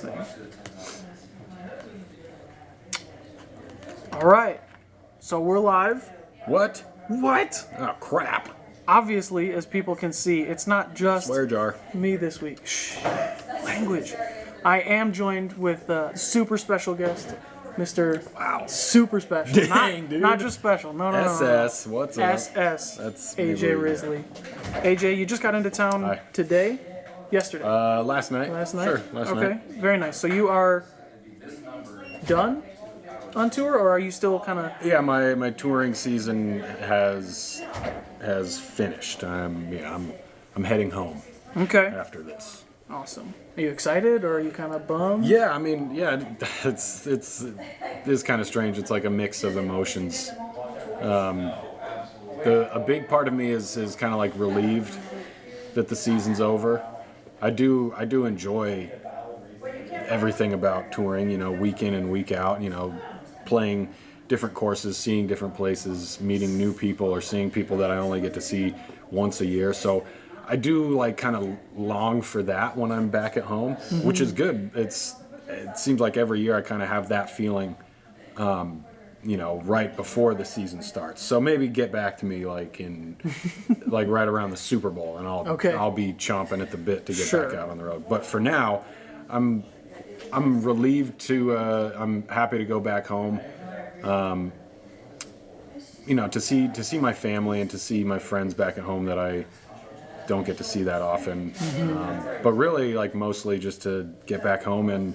thing. All right, so we're live. What? What? Oh, crap. Obviously, as people can see, it's not just Swear jar. me this week. Shh. Language. I am joined with a super special guest, Mr. Wow. Super Special. Dang, dude. Not just special. No. SS, what's up? SS. That's AJ Risley. AJ, you just got into town Hi. today? Yesterday? Last night. Last night? Sure, last night. Okay, very nice. So you are done on tour, or are you still kind of... Yeah, my touring season has finished. I'm heading home Okay, after this. awesome. Are you excited, or are you kind of bummed? Yeah, I mean, yeah, it is kind of strange. It's like a mix of emotions. A big part of me is kind of like relieved that the season's over. I do enjoy everything about touring, you know, week in and week out, you know, playing different courses, seeing different places, meeting new people, or seeing people that I only get to see once a year. So I do like kind of long for that when I'm back at home, which is good. It seems like every year I kind of have that feeling, you know, right before the season starts. So maybe get back to me like in like right around the Super Bowl, and I'll be chomping at the bit to get Sure. back out on the road. But for now, I'm relieved to I'm happy to go back home. You know, to see my family and to see my friends back at home that I don't get to see that often. But really, like, mostly just to get back home and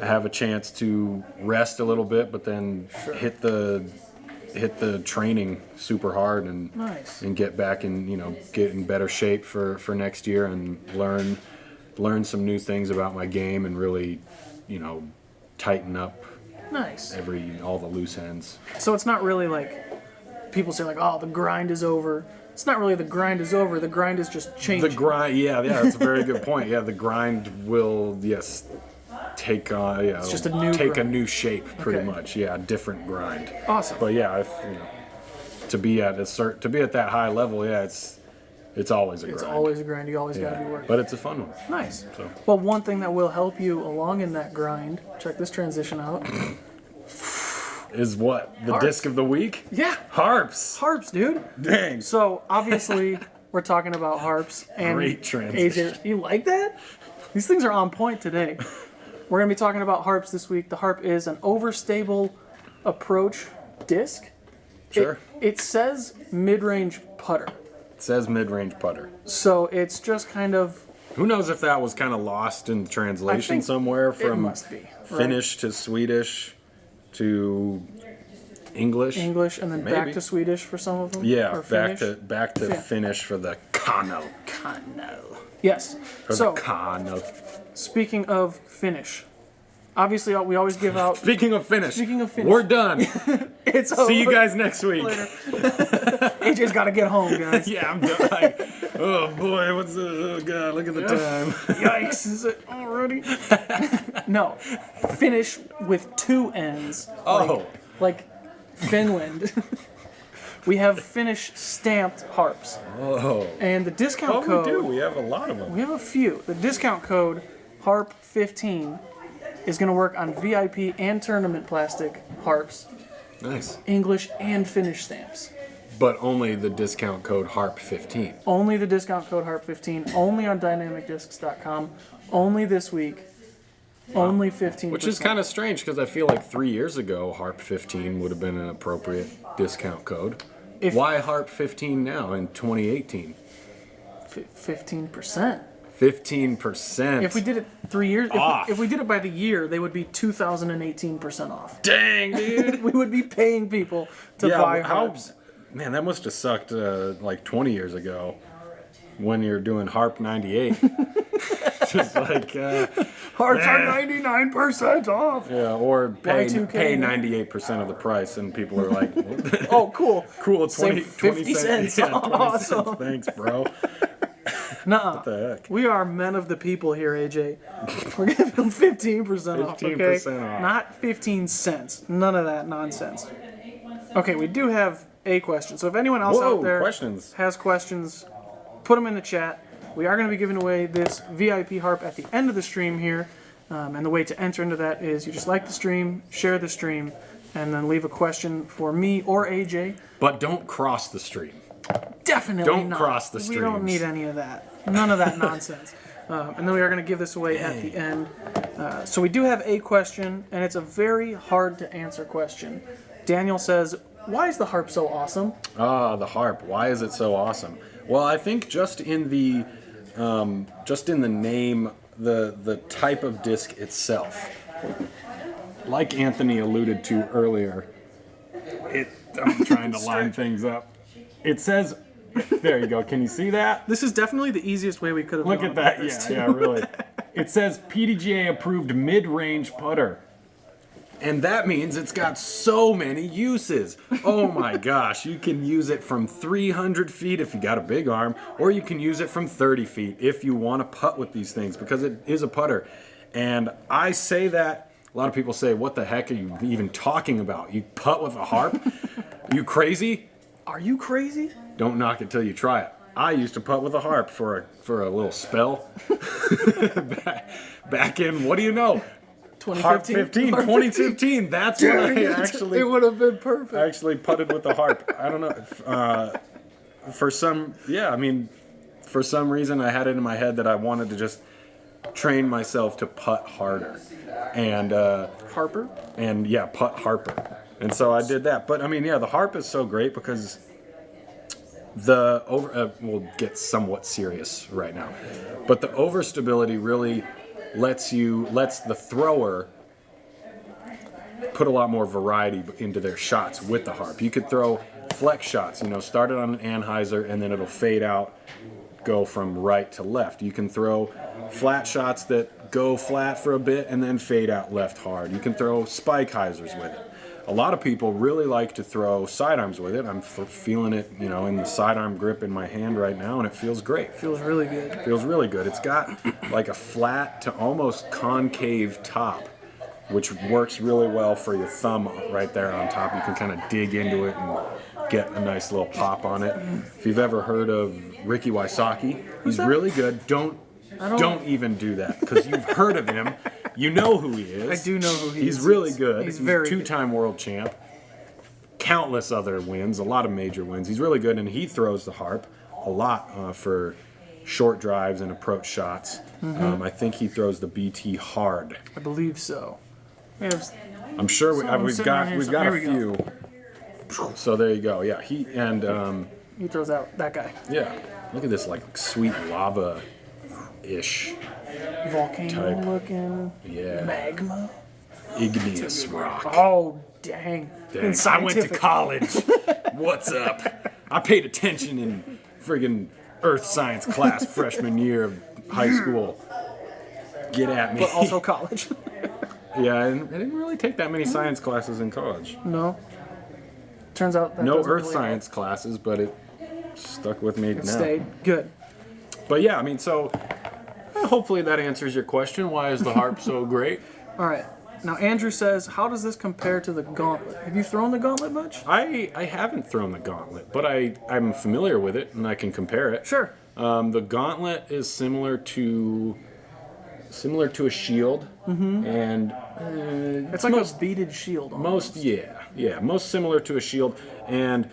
have a chance to rest a little bit, but then hit the training super hard and Nice. and get back and, you know, get in better shape for next year and learn some new things about my game and really, you know, tighten up Nice. all the loose ends. So it's not really like people say like, oh, the grind is over. It's not really the grind is over. The grind is just changing. The grind, yeah, that's a very good point. Yeah, the grind will, yes, take on, yeah, just a new take grind. a new shape, pretty Okay. much. Yeah, a different grind. Awesome. But yeah, you know, to be at that high level, yeah, it's always a grind. It's always a grind. You always got to be yeah, working. but it's a fun one. Nice. So. Well, one thing that will help you along in that grind, check this transition out. Is what the Harps. disc of the week? Yeah. Harps. Harps, dude. Dang. So obviously we're talking about harps and Great transition. AJ, you like that? These things are on point today. We're gonna be talking about harps this week. The harp is an overstable approach disc. Sure. It says mid-range putter. It says mid-range putter. So it's just kind of, Who knows if that was kind of lost in translation think somewhere it from must be. Right? Finnish to Swedish to English. English and then back Maybe. to Swedish for some of them. Yeah, or back Finnish. to Yeah. Finnish for the kano. Yes. For So the kano. speaking of Finnish, obviously we always give out. Speaking of Finnish, Finnish. we're done. It's See you over. guys next week. Later. AJ's got to get home, guys. Yeah, I'm done. Like, oh boy, oh god, look at the time. Yikes, is it already? No, Finnish with two N's. Oh. Like Finland. We have Finnish stamped harps. Oh. And the discount Oh, code... we do. We have a lot of them. We have a few. The discount code, HARP15, is going to work on VIP and tournament plastic harps, Nice. English and Finnish stamps. But only the discount code HARP15. Only the discount code HARP15, only on dynamicdiscs.com, only this week, only 15%. Which is kind of strange because I feel like 3 years ago, HARP15 would have been an appropriate discount code. Why HARP15 now in 2018? 15%. 15%. If we did it 3 years, Off. if we did it by the year, they would be 2,018% off. Dang, dude. We would be paying people to buy harps. Man, that must have sucked like 20 years ago when you're doing Harp 98. Just like, Harps are 99% off. yeah, or pay Y2K. 98% of the price, and people are like, Oh, cool. cool, Save 50 cents. Yeah, 20 Awesome. cents. Thanks, bro. Nuh-uh. What the heck? We are men of the people here, AJ. We're giving them 15% off, okay? 15% off. Not 15 cents. None of that nonsense. Okay, we do have a question. So if anyone else Whoa, out there questions. has questions, put them in the chat. We are going to be giving away this VIP harp at the end of the stream here. And the way to enter into that is you just like the stream, share the stream, and then leave a question for me or AJ. But don't cross the stream. Definitely Don't not. cross the We streams. don't need any of that. None of that nonsense. And then we are going to give this away at the end. So we do have a question, and it's a very hard to answer question. Daniel says, why is the harp so awesome? The harp. Why is it so awesome? Well, I think just in the name, the type of disc itself, like Anthony alluded to earlier, I'm trying to line things up. It says, there you go. Can you see that? This is definitely the easiest way we could have Look gone at that. about this, Yeah, really. It says PDGA approved mid-range putter. And that means it's got so many uses. Oh my gosh, you can use it from 300 feet if you got a big arm, or you can use it from 30 feet if you want to putt with these things, because it is a putter. And I say that, a lot of people say, what the heck are you even talking about? You putt with a harp? Are you crazy? Are you crazy? Don't knock it till you try it. I used to putt with a harp for a little spell. back in, what do you know? 2015? 2015. That's when I actually. It would have been perfect. I actually putted with the harp. I don't know. For some reason, I had it in my head that I wanted to just train myself to putt harder, and Harper? and yeah, putt harper. And so I did that. But I mean, yeah, the harp is so great because we'll get somewhat serious right now, but the overstability really lets the thrower put a lot more variety into their shots with the harp. You could throw flex shots, start it on an Anheuser and then it'll fade out, go from right to left. You can throw flat shots that go flat for a bit and then fade out left hard. You can throw spike hyzers with it. A lot of people really like to throw sidearms with it. I'm feeling it, in the sidearm grip in my hand right now, and it feels great. Feels really good. Feels really good. It's got like a flat to almost concave top, which works really well for your thumb right there on top. You can kind of dig into it and get a nice little pop on it. If you've ever heard of Ricky Wysocki, he's really good. Don't even do that, because you've heard of him. You know who he is. I do know who he is. He's really good. He's very a two-time world champ. Countless other wins, a lot of major wins. He's really good, and he throws the harp a lot for short drives and approach shots. I think he throws the BT hard. I believe so. I'm sure we've got a few. So there you go. Yeah, he throws out that guy. Yeah, look at this like sweet lava-ish. Volcano type. Looking. Yeah. Magma. Igneous rock. Oh, dang. Dang, I went to college. What's up? I paid attention in friggin' earth science class freshman year of high school. Get at me. But also college. Yeah, I didn't really take that many science classes in college. No. Turns out that No doesn't earth really science classes, but it stuck with me now. stayed good. But yeah, I mean, so hopefully that answers your question. Why is the harp so great? All right. Now, Andrew says, how does this compare to the gauntlet? Have you thrown the gauntlet much? I haven't thrown the gauntlet, but I'm familiar with it and I can compare it. Sure. The gauntlet is similar to a shield, and It's like a beaded shield. Almost. most similar to a shield, and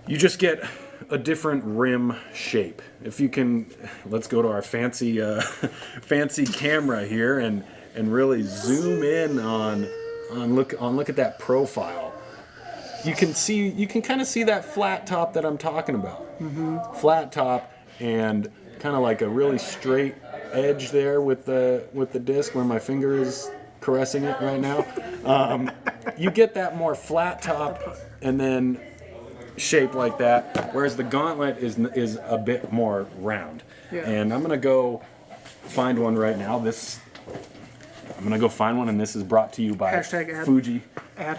you just get a different rim shape. If you can, let's go to our fancy camera here and really zoom in on look at that profile. You can kind of see that flat top that I'm talking about. Flat top and kind of like a really straight edge there with the disc where my finger is caressing it right now. You get that more flat top and then shape like that, whereas the gauntlet is a bit more round. Yeah. And I'm gonna go find one right now. I'm gonna go find one, and this is brought to you by Hashtag ad. Fuji. Ad.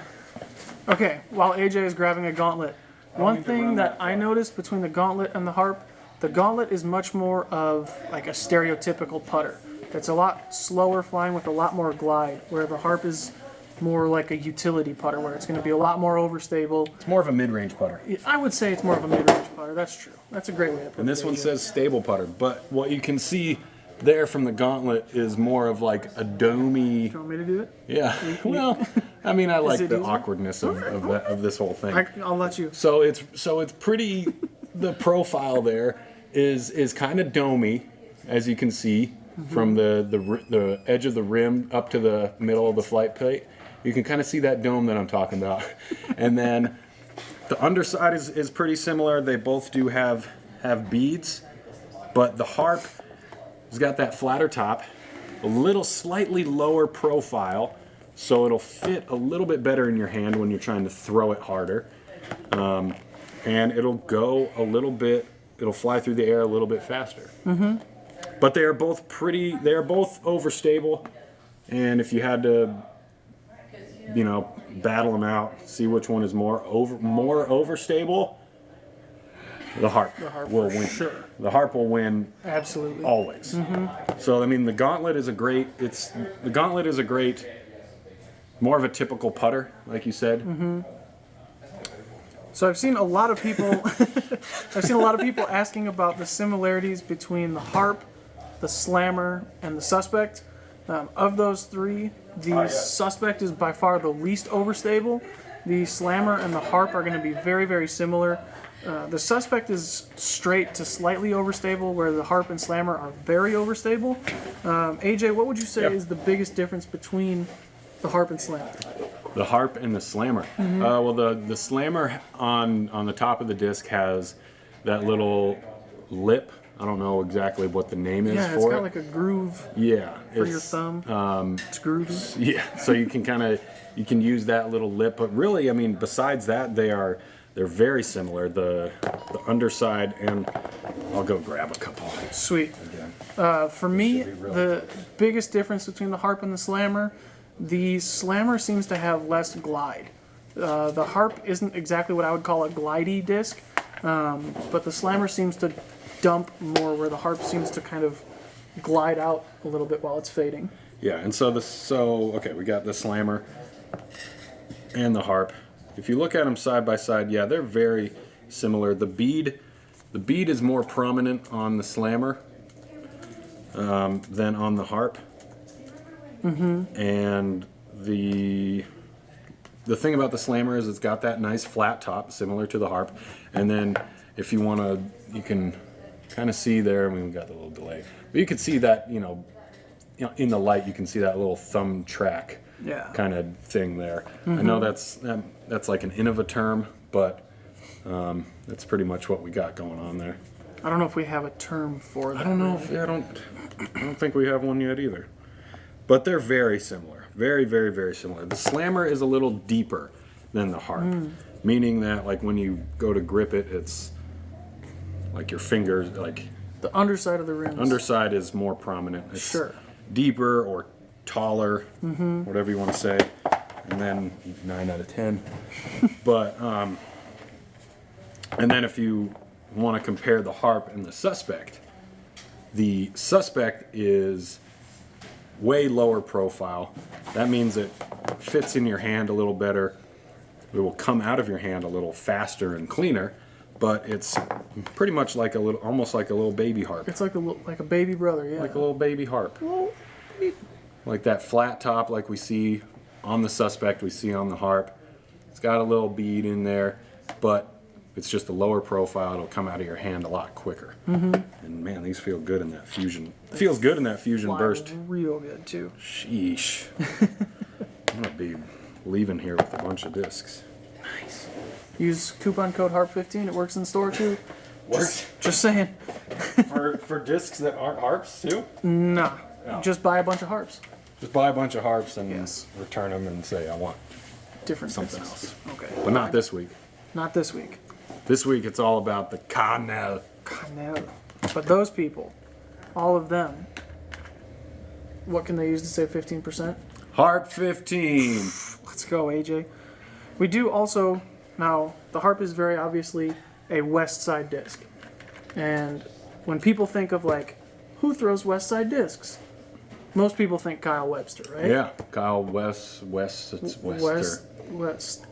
Okay, while AJ is grabbing a gauntlet, one thing that I noticed between the gauntlet and the harp, the gauntlet is much more of like a stereotypical putter. It's a lot slower flying with a lot more glide, where the harp is more like a utility putter, where it's going to be a lot more overstable. It's more of a mid-range putter. I would say it's more of a mid-range putter. That's true. That's a great way to put it. And this one says stable putter, but what you can see there from the Gauntlet is more of like a domey. You want me to do it? Yeah. Well, I mean, I like it the easier? awkwardness of this whole thing. I'll let you. So it's pretty. The profile there is kind of domey, as you can see from the edge of the rim up to the middle of the flight plate. You can kind of see that dome that I'm talking about, and then the underside is pretty similar. They both do have beads, but the Harp has got that flatter top, a little slightly lower profile, so it'll fit a little bit better in your hand when you're trying to throw it harder. And it'll go a little bit, it'll fly through the air a little bit faster. Mm-hmm. But they are both overstable, and if you had to, battle them out, see which one is more overstable, the Harp will win. Sure. The Harp will win. Absolutely. Always. Mm-hmm. So I mean, the Gauntlet is a great, more of a typical putter, like you said. Mm-hmm. So I've seen a lot of people asking about the similarities between the Harp, the Slammer, and the Suspect. Of those three, the Suspect is by far the least overstable. The Slammer and the Harp are going to be very, very similar. The Suspect is straight to slightly overstable, where the Harp and Slammer are very overstable. AJ, what would you say is the biggest difference between the Harp and Slammer? The Harp and the Slammer. Mm-hmm. Well, the Slammer on the top of the disc has that little lip. I don't know exactly what the name is for it. Yeah, it's got like a groove Yeah, for your thumb. It's groovy. Yeah, so you can use that little lip, but really, I mean, besides that, they're very similar. The underside, and I'll go grab a couple. Sweet. For me, the biggest difference between the Harp and the Slammer seems to have less glide. The Harp isn't exactly what I would call a glidey disc, but the Slammer seems to dump more, where the Harp seems to kind of glide out a little bit while it's fading. Yeah, and so we got the Slammer and the Harp. If you look at them side by side, yeah, they're very similar. The bead is more prominent on the Slammer than on the Harp. Mm-hmm. And the thing about the Slammer is it's got that nice flat top, similar to the Harp. And then if you want to, you can kind of see there. I mean, we've got the little delay, but you can see that in the light, you can see that little thumb track kind of thing there. Mm-hmm. I know that's like an innova term, but that's pretty much what we got going on there. I don't know if we have a term for that. I don't know. I don't think we have one yet either. But they're very similar. Very, very, very similar. The Slammer is a little deeper than the Harp, meaning that like when you go to grip it, it's like your fingers, like the underside of the rim. Underside is more prominent. It's deeper or taller, whatever you want to say. And then 9 out of 10. But and then if you want to compare the Harp and the Suspect is way lower profile. That means it fits in your hand a little better. It will come out of your hand a little faster and cleaner, but it's pretty much like almost like a little baby harp. It's like a baby brother, yeah. Like a little baby harp. Like that flat top, like we see on the Suspect, we see on the Harp. It's got a little bead in there, but it's just a lower profile. It'll come out of your hand a lot quicker. Mm-hmm. And man, these feel good in that fusion. It feels good in that fusion burst. Real good too. Sheesh. I'm gonna be leaving here with a bunch of discs. Nice. Use coupon code HARP15. It works in store too. Works. Just saying. for discs that aren't harps too? Nah. Oh. Just buy a bunch of harps. Just buy a bunch of harps and return them and say I want different something discs. else. Okay. But not this week. Not this week. This week it's all about the Connell. Connell. But those people, all of what can they use to save 15%? Harp 15. Let's go, AJ. We do also, now, the Harp is very obviously a Westside disc. And when people think of, like, who throws Westside discs? Most people think Kyle Webster, right? Yeah, Kyle Webster. Webster.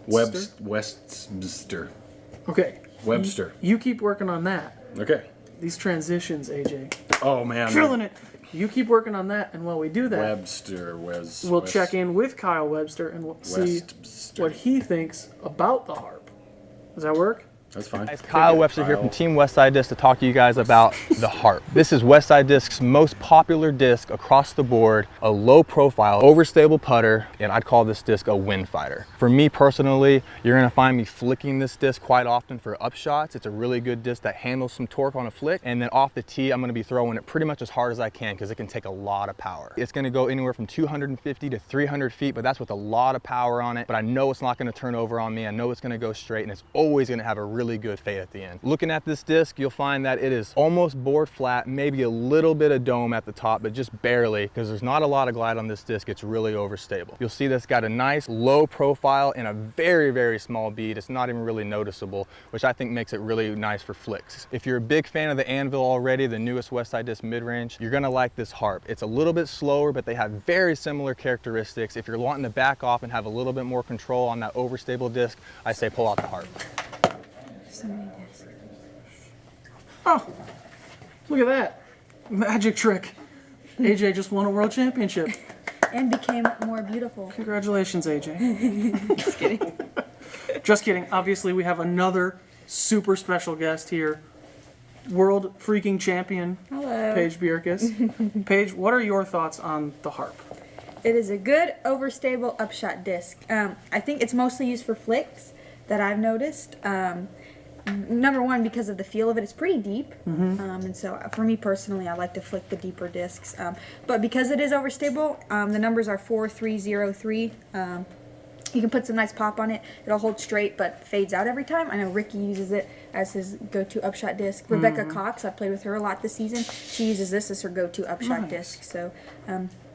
Webster. Okay. Webster. You keep working on that. Okay. these transitions, AJ. Oh man, Killing it. You keep working on that, and while we do that, we'll check in with Kyle Webster and we'll see what he thinks about the harp. Does that work? That's fine. Guys, Kyle Webster here from Team Westside Disc to talk to you guys about the Harp. This is Westside Disc's most popular disc across the board, a low profile, overstable putter, and I'd call this disc a wind fighter. For me personally, you're gonna find me flicking this disc quite often for upshots. It's a really good disc that handles some torque on a flick, and then off the tee, I'm gonna be throwing it pretty much as hard as I can because it can take a lot of power. It's gonna go anywhere from 250 to 300 feet, but that's with a lot of power on it, but I know it's not gonna turn over on me. I know it's gonna go straight, and it's always gonna have a really good fade at the end. Looking at this disc, you'll find that it is almost board flat, maybe a little bit of dome at the top, but just barely, because there's not a lot of glide on this disc. It's really overstable. You'll see that's got a nice low profile and a very, very small bead. It's not even really noticeable, which I think makes it really nice for flicks. If you're a big fan of the Anvil already, the newest Westside Disc mid-range, you're gonna like this Harp. It's a little bit slower, but they have very similar characteristics. If you're wanting to back off and have a little bit more control on that overstable disc, I say pull out the Harp. Oh, look at that. Magic trick. AJ just won a world championship. And became more beautiful. Congratulations, AJ. Just kidding. Just kidding. Obviously, we have another super special guest here. World freaking champion, Hello. Paige Bierkes. Paige, what are your thoughts on the Harp? It is a good overstable upshot disc. I think it's mostly used for flicks that I've noticed. Number one, because of the feel of it, it's pretty deep, and so for me personally, I like to flick the deeper discs. But because it is overstable, the numbers are 4303. You can put some nice pop on it. It'll hold straight, but fades out every time. I know Ricky uses it as his go-to upshot disc. Rebecca Cox, I played with her a lot this season. She uses this as her go-to upshot disc. So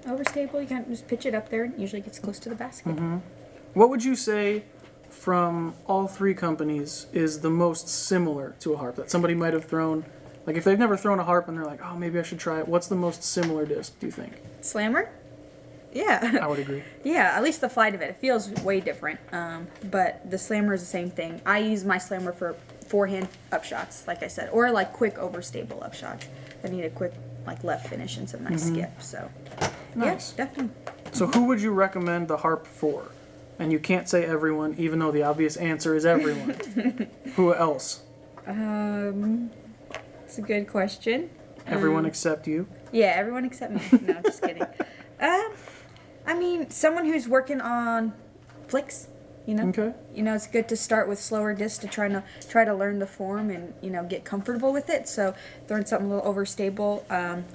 overstable, you can just pitch it up there. It usually gets close to the basket. What would you say from all three companies is the most similar to a harp that somebody might have thrown? Like if they've never thrown a harp and they're like, oh, maybe I should try it. What's the most similar disc, do you think? Slammer? Yeah. I would agree. Yeah, at least the flight of it. It feels way different. But the Slammer is the same thing. I use my Slammer for forehand upshots, like I said, or like quick overstable upshots. I need a quick like left finish and some nice skip. So, Nice. yeah, definitely. So who would you recommend the harp for? And you can't say everyone, even though the obvious answer is everyone. Who else? It's a good question. Everyone except you? Yeah, everyone except me. No, just kidding. I mean, someone who's working on flicks, you know. Okay. You know, it's good to start with slower discs to try to learn the form and get comfortable with it. So throwing something a little overstable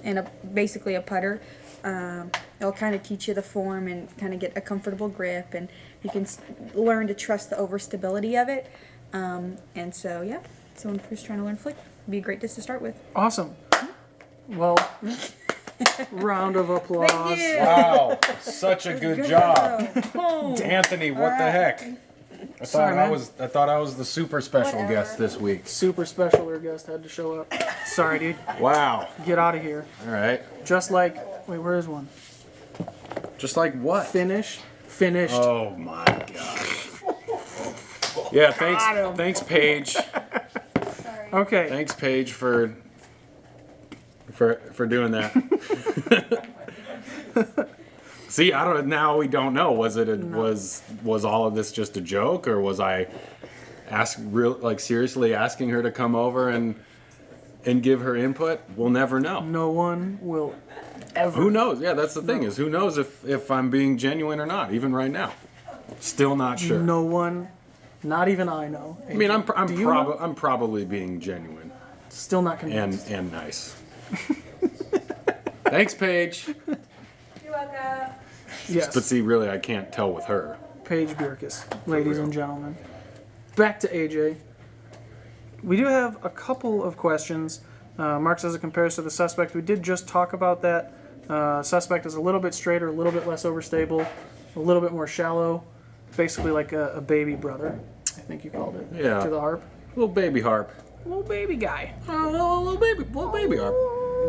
and basically a putter, it'll kind of teach you the form and kind of get a comfortable grip, and you can learn to trust the overstability of it. And so yeah, someone who's trying to learn flick would be a great disc to start with. Awesome. Well, round of applause. Thank you. Wow, such a good job, Oh. Anthony. What the heck? I Sorry, man. thought I was the super special guest this week. Super special guest had to show up. Sorry, dude. Wow. Get out of here. All right. Just like, wait, where is one? Just like what? Finished. Oh my gosh. Yeah, thanks Paige. Okay. Thanks Paige for doing that. See, now we don't know. Was all of this just a joke, or was I seriously asking her to come over and give her input? We'll never know. No one will ever. Who knows? Yeah, that's the thing, is who knows if I'm being genuine or not, even right now. Still not sure. No one, not even I know. I mean, I'm Do you know? I'm probably being genuine Still not convinced. and nice. Thanks, Paige. You're welcome. Yes. But see, really, I can't tell with her. Paige Bierkes, ladies real. and gentlemen. Back to AJ. We do have a couple of questions. Mark says it compares to the Suspect. We did just talk about that. Suspect is a little bit straighter, a little bit less overstable, a little bit more shallow. Basically like a baby brother, I think you called it. Yeah. To the Harp. Little baby harp. Little baby guy. Oh, little baby harp.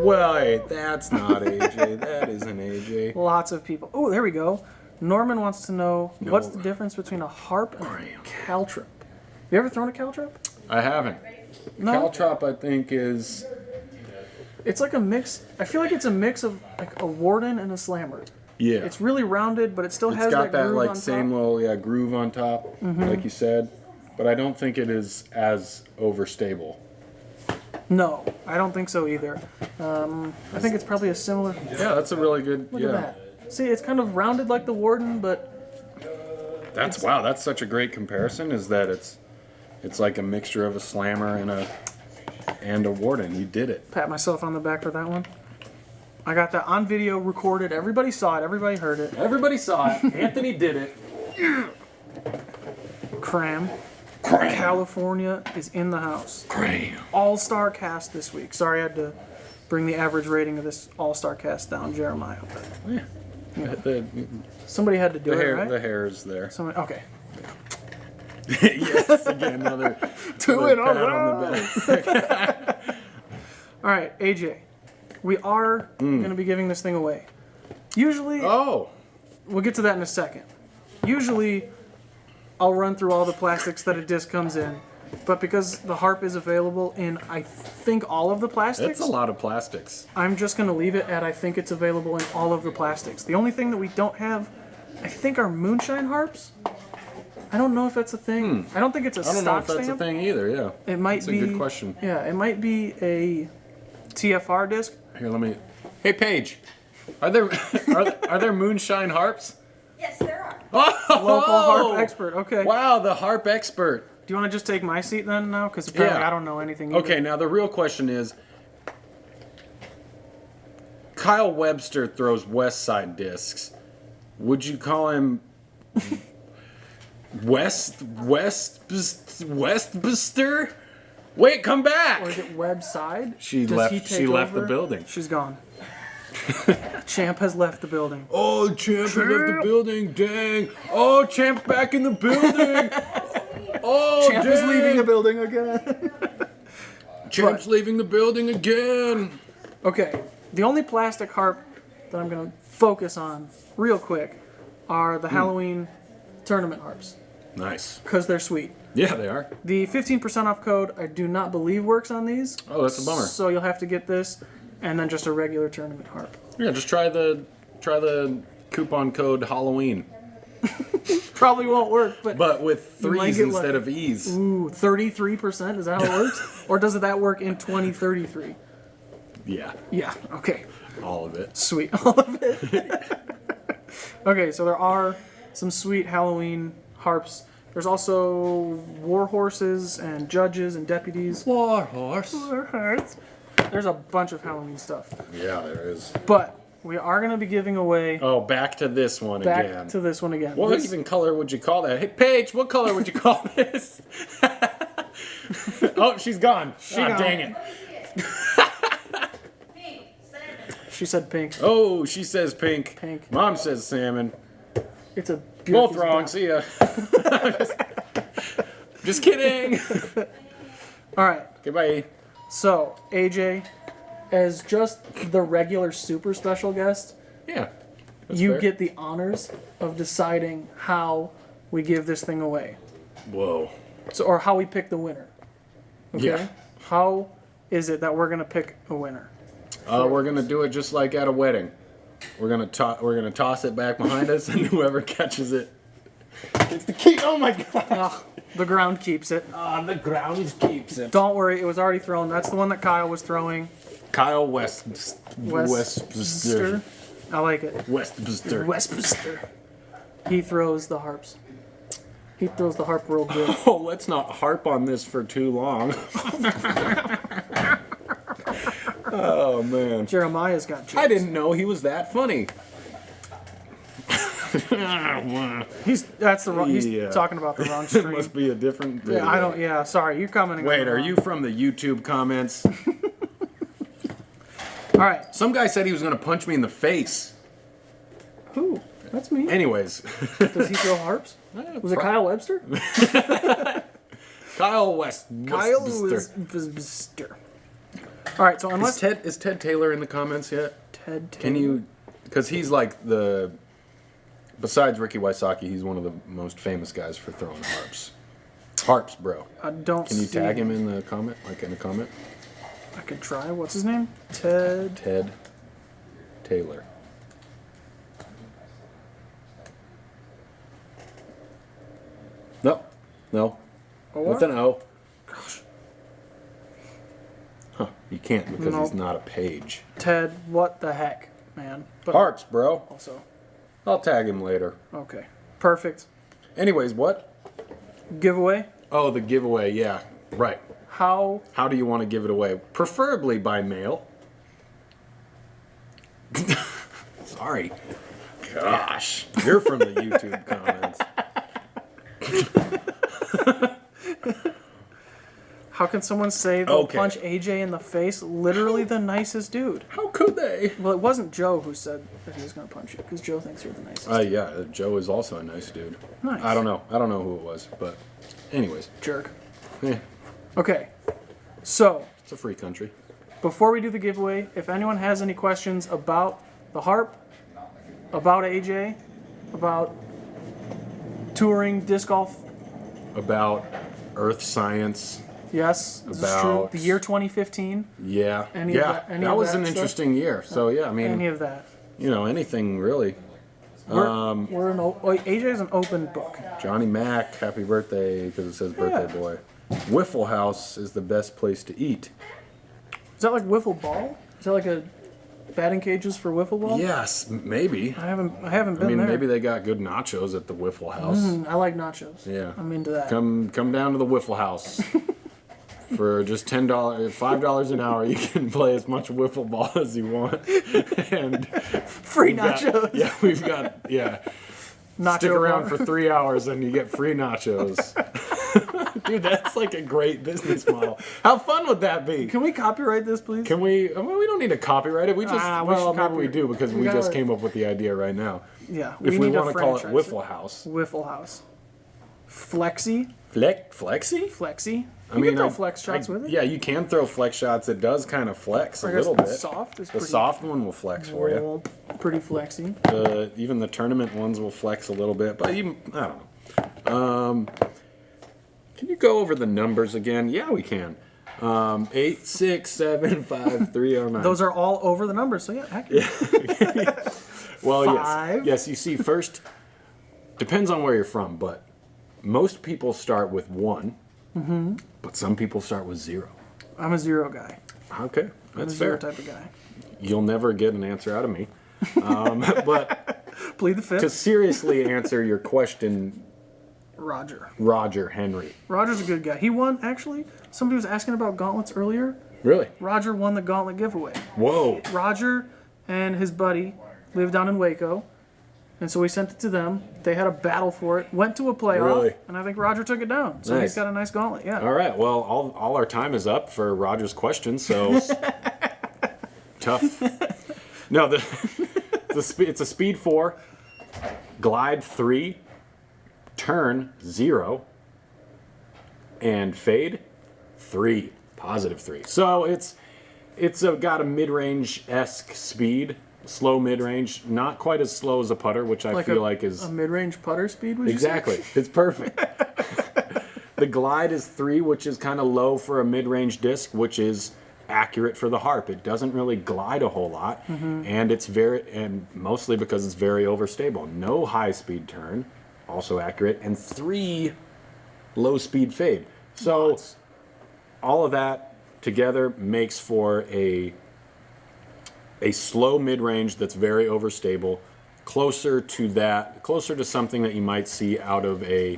Well, hey, that's not AJ. That isn't AJ. Lots of people. Oh, there we go. Norman wants to know what's the difference between a harp and a caltrop. You ever thrown a caltrop? I haven't. No. Caltrop, I think, is It's like a mix. I feel like it's a mix of like a Warden and a Slammer. Yeah. It's really rounded, but it still has got that groove like on same top. little groove on top, like you said. But I don't think it is as overstable. No, I don't think so either. I think it's probably a similar. Yeah, that's a really good. Look at that. See, it's kind of rounded like the Warden, but That's wow. That's such a great comparison. Is that it's like a mixture of a Slammer and a Warden. You did it. pat myself on the back for that one. I got that on video, recorded. Everybody saw it. Everybody heard it. Everybody saw it. Anthony did it. Cram. California is in the house. Cram. All-star cast this week. Sorry I had to bring the average rating of this all-star cast down, Jeremiah. But The somebody had to do it, hair, right? the hair is there. Somebody, okay. Yes, again, another Do it pat all on the back. All right, AJ. We are going to be giving this thing away. Usually, Oh, we'll get to that in a second. Usually, I'll run through all the plastics that a disc comes in. But because the Harp is available in, I think, all of the plastics, that's a lot of plastics. I'm just going to leave it at I think it's available in all of the plastics. The only thing that we don't have, I think, are moonshine harps. I don't know if that's a thing. I don't think it's a I don't know stock if that's stamp. a thing either. Yeah, It might that's be a good question. Yeah, it might be a TFR disc. Here, let me. Hey, Paige, are there are there moonshine harps? Yes, there are. Local harp expert. Okay. Wow, the harp expert. Do you want to just take my seat then now? Because apparently Yeah. I don't know anything. Either. Okay, now the real question is, Kyle Webster throws Westside discs. Would you call him Westbuster? Wait, come back! Or is it Webside? She Does left. he She take left the over? building. She's gone. Champ has left the building. Oh, Champ has left the building. Dang! Oh, Champ's back in the building. Oh, Champ dang! is leaving the building again. Champ's leaving the building again. Okay, the only plastic harp that I'm going to focus on real quick are the Halloween tournament harps Nice. because they're sweet. Yeah, they are. The 15% off code I do not believe works on these. Oh, that's a bummer. So you'll have to get this and then just a regular tournament harp. Yeah, just try the coupon code Halloween, Probably won't work, but with You might threes get instead lucky. of e's. Ooh, 33%? Is that how it works? Or does that work in 2033? Yeah, Yeah, okay. all of it. Sweet, all of it. Okay, so there are some sweet Halloween harps. There's also war horses and judges and deputies. Warhorse. War horse. There's a bunch of Halloween stuff. Yeah, there is. But we are going to be giving away Oh, back to this one back again. to this one again. What This- even color would you call that? Hey, Paige, what color would you call this? Oh, she's gone. gone. Dang it. She said pink. Oh, she says pink. Pink. Mom says salmon. It's a beautiful Both wrong. dot. See ya. Just kidding. All right. Okay, bye. So, AJ, as just the regular super special guest, Yeah. that's you fair. get the honors of deciding how we give this thing away. Whoa. So, or how we pick the winner. Okay? Yeah. How is it that we're going to pick a winner? We're gonna do it just like at a wedding. We're gonna toss it back behind us, and whoever catches it, it's the key. Oh my god! Ah, the ground keeps it. The ground keeps it. Don't worry, it was already thrown. That's the one that Kyle was throwing. Kyle Westbuster. I like it. Westbuster. Westbuster. He throws the harps. He throws the harp real good. Oh, let's not harp on this for too long. Oh man. Jeremiah's got jokes. I didn't know he was that funny. That's the wrong. He's Yeah. talking about the wrong It stream. must be a different video. Yeah, I don't. Yeah, sorry. You're coming. and Wait, going are wrong. you from the YouTube comments? All right. Some guy said he was gonna punch me in the face. Who? That's me. Anyways. Does he throw harps? Was it Kyle Webster? Kyle West. Kyle Westbuster. Webster. All right. So unless Is Ted Taylor in the comments yet? Ted Can Taylor- you? Because he's like the. Besides Ricky Wysocki, he's one of the most famous guys for throwing harps. Harps, bro. I don't. Can you see tag him in the comment? Like in a comment? I could try. What's his name? Ted. Ted Taylor. No. Or? With an O. Gosh. Huh. You can't because Nope. he's not a page. Ted, what the heck, man? But Harps, bro. also, I'll tag him later. okay. Perfect. Anyways, what? Giveaway. Oh, the giveaway. Yeah. Right. How? How do you want to give it away? Preferably by mail. Sorry. Gosh. You're from the YouTube comments. How can someone say they'll punch AJ in the face? Literally the nicest dude. How could they? Well, it wasn't Joe who said that he was going to punch you, because Joe thinks you're the nicest. Yeah, Joe is also a nice dude. Nice. I don't know who it was, but anyways. Jerk. Yeah, Okay. So, it's a free country. before we do the giveaway, if anyone has any questions about the harp, about AJ, about touring disc golf, About earth science. yes, this is true. About- The year 2015, Yeah. Any of that- any that of was that an stuff? interesting year. So yeah, I mean, any of that. anything really. We're AJ is an open book. Johnny Mac, happy birthday, because it says birthday Yeah. boy. Wiffle House is the best place to eat. Is that like wiffle ball? Is that like a batting cages for wiffle ball? Yes, maybe. I haven't been I mean, there. maybe they got good nachos at the Wiffle House. I like nachos. Yeah. I'm into that. Come down to the Wiffle House. For just $10, $5 an hour, you can play as much wiffle ball as you want. And Free nachos. we've got Nacho Stick around bar. for 3 hours and you get free nachos. Dude, that's like a great business model. How fun would that be? Can we copyright this, please? Can we? Well, we don't need to copyright it. We just we should maybe we copyright- do because we we just gotta- came up with the idea right now. Yeah. If we need want to call it franchise Wiffle House, Wiffle House. Flexi. Flexi. Flexi. I You mean, can throw flex shots with it. Yeah, you can throw flex shots. It does kind of flex a I guess little the bit. soft is The pretty. soft one will flex for you. Pretty flexy. Even the tournament ones will flex a little bit, but even I don't know. Can you go over the numbers again? Yeah, we can. 8, 6, 7, 5, 3, 0, 9. Those are all over the numbers, so yeah, accurate. Well, Five. yes. You see, first depends on where you're from, but most people start with 1. Mm-hmm. But some people start with 0. I'm a 0 guy. Okay, I'm a that's 0 fair. type of guy. You'll never get an answer out of me. But Plead the to fifth. seriously answer your question, Roger. Roger Henry. Roger's a good guy. He won, actually. Somebody was asking about gauntlets earlier. Really? Roger won the gauntlet giveaway. Whoa. Roger and his buddy live down in Waco, and so we sent it to them. They had a battle for it, went to a playoff, Really? and I think Roger took it down. So Nice. he's got a nice gauntlet, yeah. All right. Well, all our time is up for Roger's questions, so tough. No, it's a speed 4, glide 3, turn 0, and fade 3, positive 3. So it's got a mid-range-esque speed, slow mid-range, not quite as slow as a putter, which I feel like is a mid-range putter speed. Would you exactly. say? It's perfect. The glide is 3, which is kind of low for a mid-range disc, which is accurate for the Harp. It doesn't really glide a whole lot, and mostly because it's very overstable. No high-speed turn, also accurate, and 3 low-speed fade. So all of that together makes for a slow mid-range that's very overstable, closer to something that you might see out of a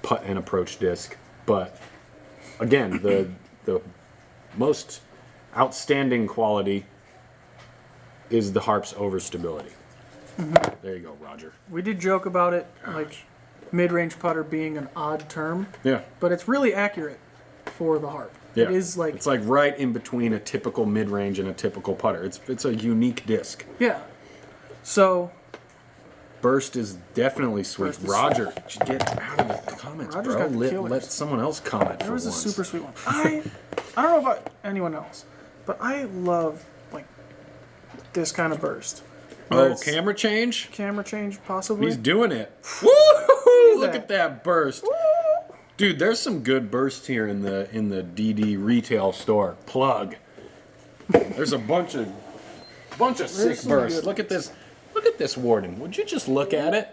putt and approach disc. But again, the most outstanding quality is the Harp's overstability. There you go, Roger. We did joke about it, like mid-range putter being an odd term, Yeah. but it's really accurate for the Harp. Yeah. It is like, it's like right in between a typical mid-range and a typical putter. It's a unique disc. yeah. So Burst is definitely sweet. Burst is Roger, get out of the comments, Roger's bro. got killers. Let someone else comment there for was a once. super sweet one. I don't know about anyone else, but I love like this kind of burst. Where Oh, it's camera change? camera change possibly. He's doing it. Woo! Look that. at that burst. Dude, there's some good bursts here in the DD retail store. Plug. There's a bunch of sick some bursts. good Look at this. Look at this, Warden. Would you just look at it?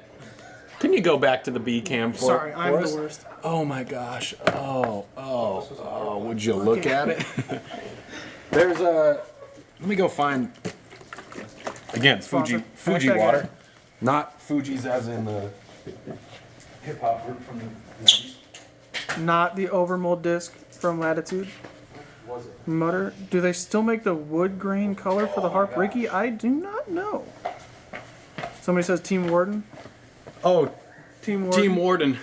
Can you go back to the B cam for Sorry, I'm us? the worst. Oh my gosh. Oh. Would you look at it? There's a. Let me go find. Again, Sponsor. Fuji Hashtag water. ad. Not Fuji's as in the hip hop group from the 90s. Not the overmold disc from Latitude. Was it? Mutter. Do they still make the wood grain color for the Harp Ricky? I do not know. Somebody says Team Warden. Oh, Team Warden. Team Warden.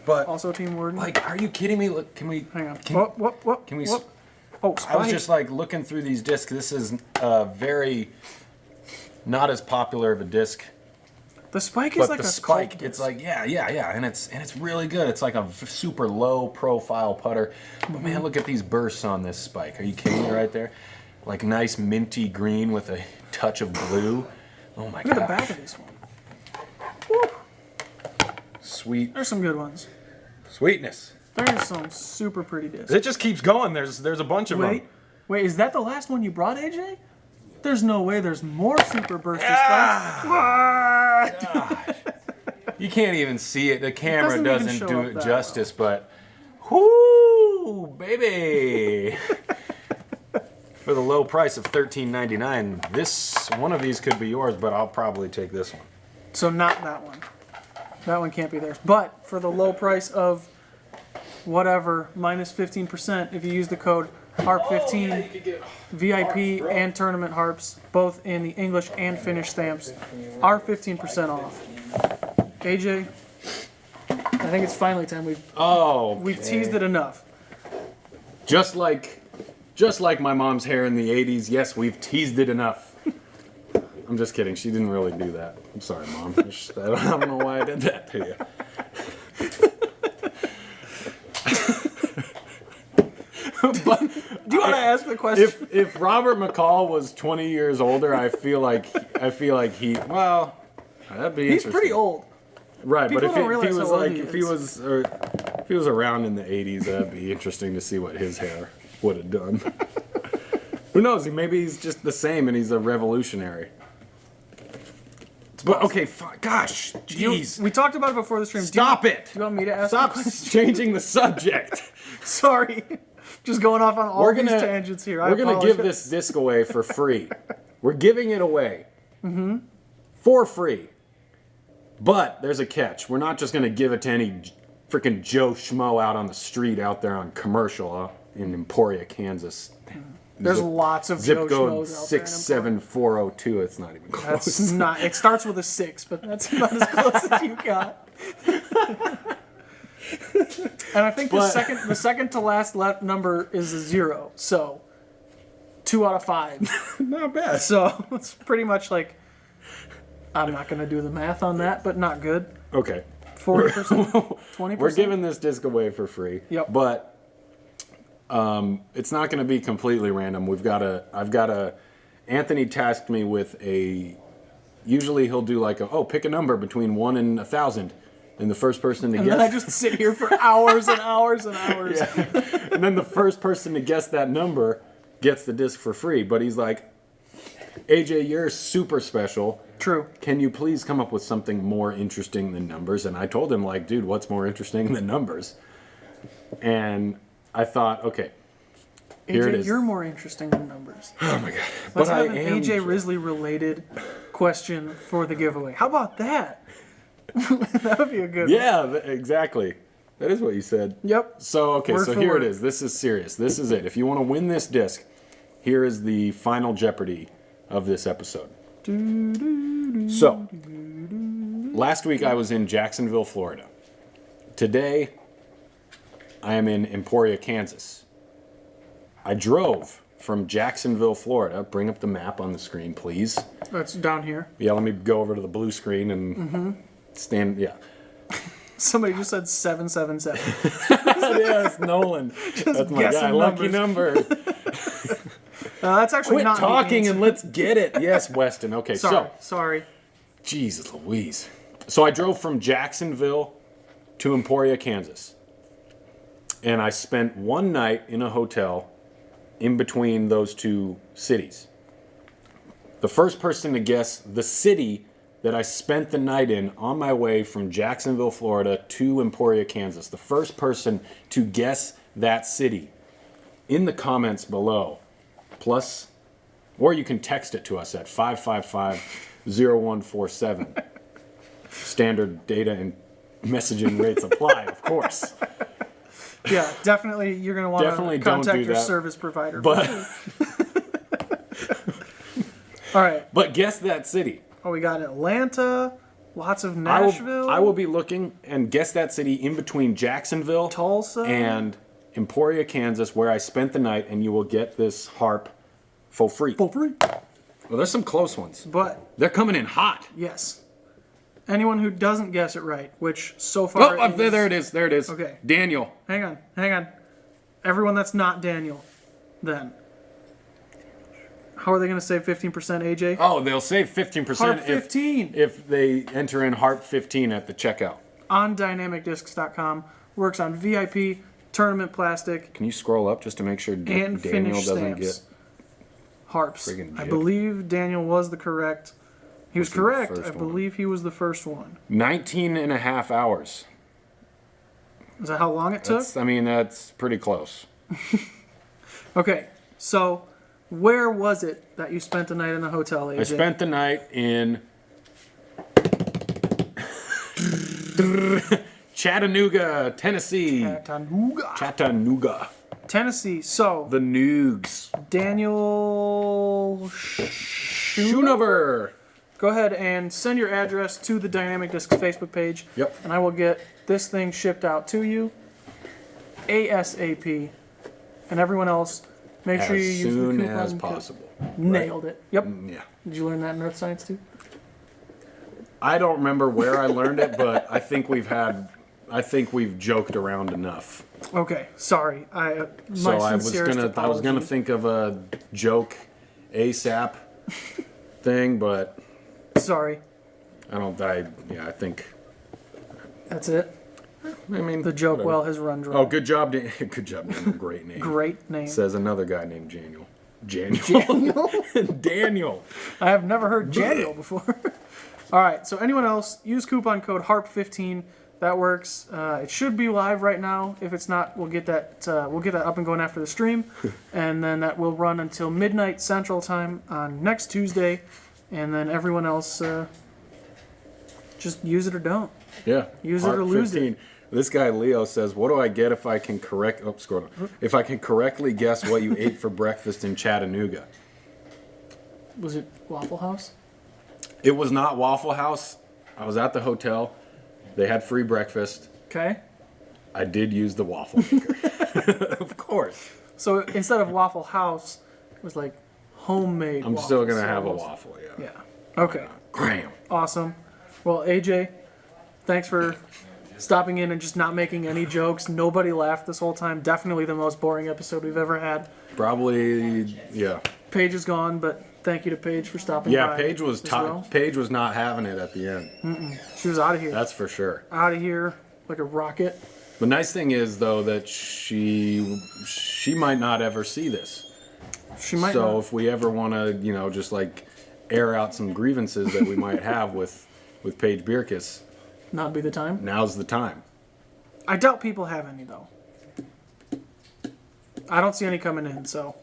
But Also Team Warden. like, are you kidding me? Look, can we? Hang on. Can, What? can we? What? Oh, Spike. I was just like looking through these discs. This is very not as popular of a disc. The Spike But is like the a Spike, cult it's disc. like yeah, and it's really good. It's like a super low profile putter. But man, look at these bursts on this Spike. Are you kidding me right there? Like nice minty green with a touch of blue. Oh my Look at the god. back of this one. Woo. Sweet There's some good ones. sweetness. There's some super pretty discs. It just keeps going. There's a bunch of them. Wait, is that the last one you brought, AJ? There's no way there's more super bursty Ah! Spikes. What? You can't even see it. The camera doesn't even doesn't show do up it that justice, but whoo, baby. For the low price of $13.99, this one of these could be yours, but I'll probably take this one. So not that one. That one can't be theirs. But for the low price of whatever, minus 15%, if you use the code HARP15, VIP and tournament harps, both in the English and Finnish stamps, are 15% off. AJ, I think it's finally time we've teased it enough. Just like my mom's hair in the 80s, yes, we've teased it enough. I'm just kidding. She didn't really do that. I'm sorry, Mom. I don't know why I did that to you. But Do you want to ask the question? if Robert McCall was 20 years older, I feel like he that'd be He's interesting. pretty old. Right, People but if don't he realize was how old like he if he is. was around in the 80s, that'd be interesting to see what his hair would have done. Who knows? Maybe he's just the same and he's a revolutionary. But okay, gosh, jeez. We talked about it before the stream. Stop it! Do you want me to ask Stop the question? changing the subject. Sorry. Just going off on all these tangents here. We're gonna give this disc away for free. We're giving it away for free. But there's a catch. We're not just gonna give it to any freaking Joe Schmo out on the street out there on commercial in Emporia, Kansas. There's lots of Zip Joe code Schmoes out there in 67402. It's not even close. That's not. It starts with a 6, but that's about as close as you got. And I think the second to last number is a 0. So 2 out of 5. Not bad. So it's pretty much like, I'm not gonna do the math on that, but not good. Okay. 40%, 20%. We're giving this disc away for free. Yep. But it's not going to be completely random. I've got a. Anthony tasked me with a. Usually he'll do like pick a number between 1 and 1,000, and the first person to And guess. then I just sit here for hours and hours and hours. Yeah. And then the first person to guess that number gets the disc for free. But he's like, AJ, you're super special. True. Can you please come up with something more interesting than numbers? And I told him, like, dude, what's more interesting than numbers? And I thought, okay, here it AJ, is. you're more interesting than numbers. Oh my god! Let's But I have an am. AJ Risley related question for the giveaway. How about that? That would be a good one. Yeah, exactly. That is what you said. Yep. So okay, Word so for here word. it is. This is serious. This is it. If you want to win this disc, here is the final Jeopardy of this episode. So, last week I was in Jacksonville, Florida. Today, I am in Emporia, Kansas. I drove from Jacksonville, Florida. Bring up the map on the screen, please. That's down here. Yeah, let me go over to the blue screen and stand. Yeah. Somebody just said 777. Yeah, it's Nolan. That's my guessing guy. Lucky numbers. number. That's actually Quit not the talking answer. and let's get it. Yes, Weston. Okay, Sorry. Jesus Louise. So I drove from Jacksonville to Emporia, Kansas. and I spent one night in a hotel in between those two cities. The first person to guess the city that I spent the night in on my way from Jacksonville, Florida to Emporia, Kansas. The first person to guess that city in the comments below. Plus, or you can text it to us at 555-0147. Standard data and messaging rates apply, of course. Yeah, definitely you're going to want to contact your service provider. But all right. But guess that city. Oh, we got Atlanta, lots of Nashville. I will be looking and guess that city in between Jacksonville, Tulsa, and Emporia, Kansas, where I spent the night, and you will get this harp for free. For free. Well, there's some close ones, But they're coming in hot. yes, anyone who doesn't guess it right, which so far Oh, there it is. There it is. Okay. Daniel. Hang on. Everyone that's not Daniel, then. How are they going to save 15%, AJ? Oh, they'll save 15% Harp 15 if they enter in Harp 15 at the checkout. on dynamicdiscs.com. Works on VIP, tournament plastic, Can you scroll up just to make sure and Daniel finished doesn't stamps. get... Harps. Friggin' I jip. believe Daniel was the correct. He was Was he the correct. first I one? believe he was the first one. 19 and a half hours. Is that how long it took? That's pretty close. Okay, so where was it that you spent the night in the hotel, AJ? I spent the night in Chattanooga, Tennessee. Chattanooga. Tennessee. So The Noogs. Daniel Schoonover. Go ahead and send your address to the Dynamic Discs Facebook page. Yep. And I will get this thing shipped out to you ASAP. And everyone else, make sure you As use the soon coupon as code. possible. Nailed it. Yep. Yeah. Did you learn that in Earth Science too? I don't remember where I learned it, but I think we've joked around enough. Okay. Sorry. My So I was sincerest gonna apologies. think of a joke ASAP thing, but Sorry. I think That's it. I mean The joke whatever. well has run dry. Oh, good job, good job, Daniel. Great name. Great name. Says another guy named Daniel. Daniel. I have never heard Daniel before. All right, so anyone else, use coupon code HARP15. That works. It should be live right now. If it's not, we'll get that up and going after the stream, and then that will run until midnight Central Time on next Tuesday, and then everyone else just use it or don't. Yeah. Use it or Harp lose 15. This guy Leo says, "What do I get if I can if I can correctly guess what you ate for breakfast in Chattanooga?" Was it Waffle House? It was not Waffle House. I was at the hotel. They had free breakfast. Okay. I did use the waffle maker. Of course. So instead of Waffle House, it was like homemade. I'm still waffles. going to have a Almost. waffle, yeah. Yeah. Okay. Graham. Awesome. Well, AJ, thanks for stopping in and just not making any jokes. Nobody laughed this whole time. Definitely the most boring episode we've ever had. Probably, yeah. Paige is gone, but thank you to Paige for stopping Yeah, by. Paige was as well. Paige was not having it at the end. She was out of here. That's for sure. Out of here like a rocket. The nice thing is, though, that she might not ever see this. She might So not. if we ever want to, just like air out some grievances that we might have with Paige Bierkes, Not be the time. now's the time. I doubt people have any, though. I don't see any coming in, so.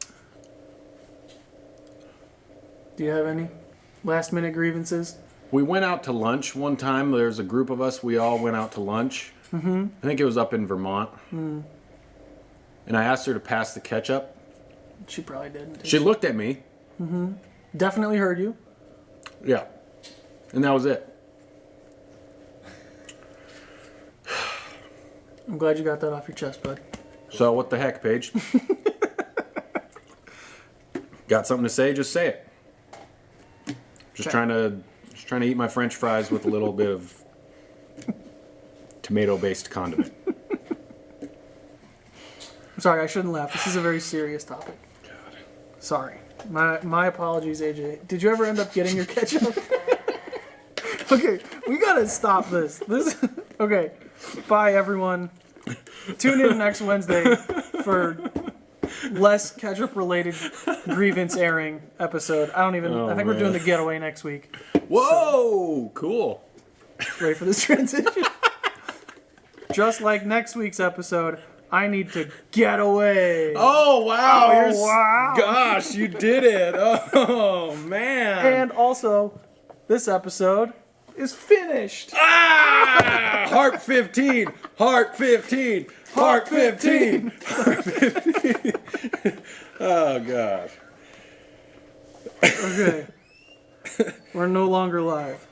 Do you have any last minute grievances? We went out to lunch one time. There's a group of us. We all went out to lunch. Mm-hmm. I think it was up in Vermont. Mm. And I asked her to pass the ketchup. She probably didn't. She looked at me. Definitely heard you. Yeah. And that was it. I'm glad you got that off your chest, bud. So what the heck, Paige? Got something to say? Just say it. Just trying to eat my French fries with a little bit of tomato-based condiment. I'm sorry, I shouldn't laugh. This is a very serious topic. God. Sorry. My apologies, AJ. Did you ever end up getting your ketchup? Okay, we gotta stop this. Okay. Bye, everyone. Tune in next Wednesday for less ketchup related grievance airing episode. I think we're doing the getaway next week. Whoa, cool. Ready for this transition? Just like next week's episode, I need to get away. Oh, wow. wow. Gosh, you did it. Oh, man. And also, this episode is finished. Ah! Harp 15. Harp 15. Harp 15. Harp 15. Oh, gosh. Okay. We're no longer live.